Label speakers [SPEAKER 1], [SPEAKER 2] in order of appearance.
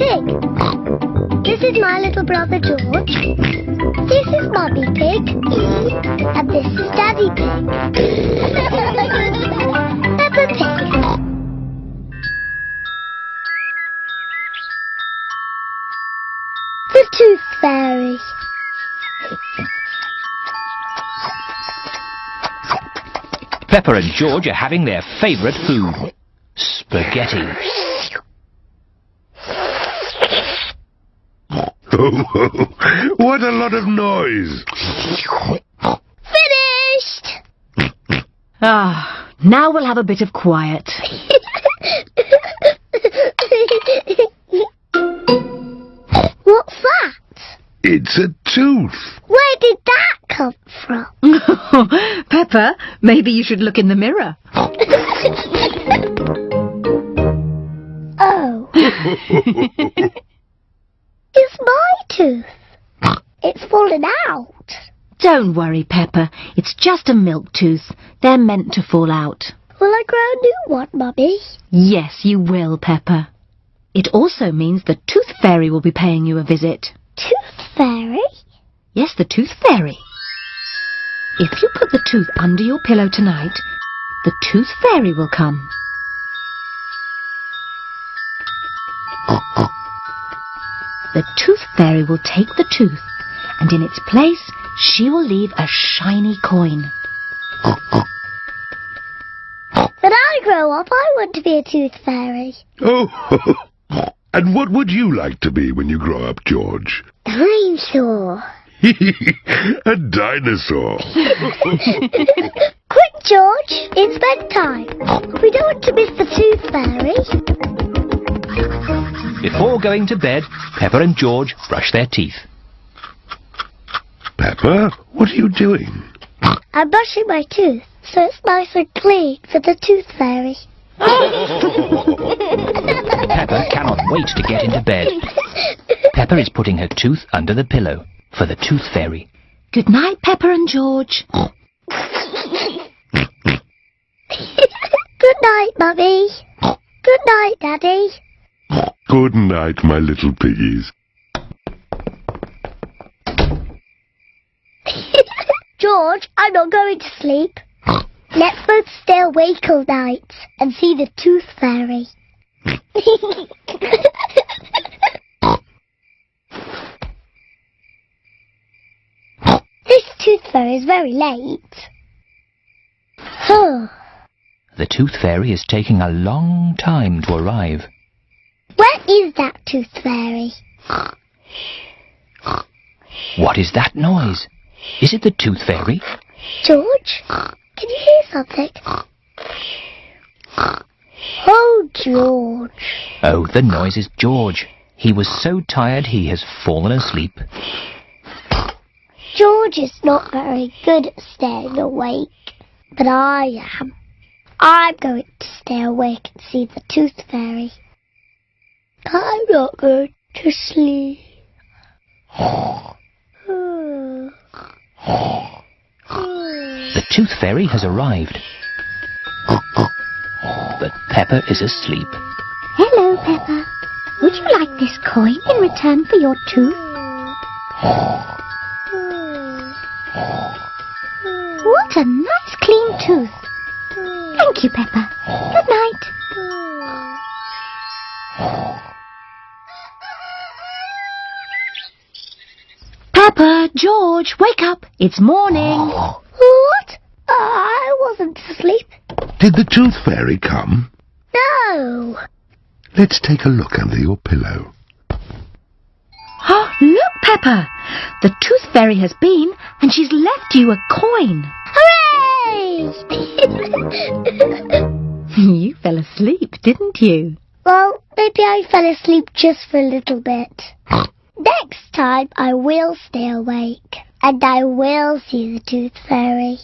[SPEAKER 1] Pig. This is my little brother George. This is Mummy Pig. And this is Daddy Pig. Peppa Pig. The Tooth Fairy.
[SPEAKER 2] Peppa and George are having their favourite food, spaghetti.
[SPEAKER 3] Oh, what a lot of noise!
[SPEAKER 1] Finished!
[SPEAKER 4] Ah, now we'll have a bit of quiet.
[SPEAKER 1] What's that?
[SPEAKER 3] It's a tooth.
[SPEAKER 1] Where did that come from?
[SPEAKER 4] Peppa, maybe you should look in the mirror.
[SPEAKER 1] Oh. It's my tooth. It's fallen out.
[SPEAKER 4] Don't worry, Peppa. It's just a milk tooth. They're meant to fall out.
[SPEAKER 1] Will I grow a new one, Mummy?
[SPEAKER 4] Yes, you will, Peppa. It also means the Tooth Fairy will be paying you a visit.
[SPEAKER 1] Tooth Fairy?
[SPEAKER 4] Yes, the Tooth Fairy. If you put the tooth under your pillow tonight, the Tooth Fairy will come. The Tooth Fairy will take the tooth, and in its place, she will leave a shiny coin.
[SPEAKER 1] When I grow up, I want to be a tooth fairy.
[SPEAKER 3] Oh, and what would you like to be when you grow up, George?
[SPEAKER 1] A dinosaur.
[SPEAKER 3] A dinosaur.
[SPEAKER 1] Quick, George, it's bedtime. We don't want to miss the tooth fairy.
[SPEAKER 2] Before going to bed, Peppa and George brush their teeth.
[SPEAKER 3] Peppa, what are you doing?
[SPEAKER 1] I'm brushing my tooth, so it's nice and clean for the tooth fairy.
[SPEAKER 2] Peppa cannot wait to get into bed. Peppa is putting her tooth under the pillow for the Tooth Fairy.
[SPEAKER 4] Good night, Peppa and George.
[SPEAKER 1] Good night, Mummy. Good night, Daddy.
[SPEAKER 3] Good night, my little piggies.
[SPEAKER 1] George, I'm not going to sleep. Let's both stay awake all night and see the Tooth Fairy. This Tooth Fairy is very late.
[SPEAKER 2] The Tooth Fairy is taking a long time to arrive.
[SPEAKER 1] Where is that Tooth Fairy?
[SPEAKER 2] What is that noise? Is it the Tooth Fairy?
[SPEAKER 1] George, can you hear something? Oh, George.
[SPEAKER 2] Oh, the noise is George. He was so tired he has fallen asleep.
[SPEAKER 1] George is not very good at staying awake, but I am. I'm going to stay awake and see the Tooth Fairy. I'm not going to sleep.
[SPEAKER 2] The Tooth Fairy has arrived. But Peppa is asleep.
[SPEAKER 1] Hello, Peppa. Would you like this coin in return for your tooth? What a nice clean tooth. Thank you, Peppa. Good night.
[SPEAKER 4] Peppa, George, wake up. It's morning.
[SPEAKER 1] What? I wasn't asleep.
[SPEAKER 3] Did the Tooth Fairy come?
[SPEAKER 1] No.
[SPEAKER 3] Let's take a look under your pillow.
[SPEAKER 4] Oh, look, Peppa. The Tooth Fairy has been and she's left you a coin.
[SPEAKER 1] Hooray!
[SPEAKER 4] You fell asleep, didn't you?
[SPEAKER 1] Well, maybe I fell asleep just for a little bit. Next time I will stay awake and I will see the Tooth Fairy.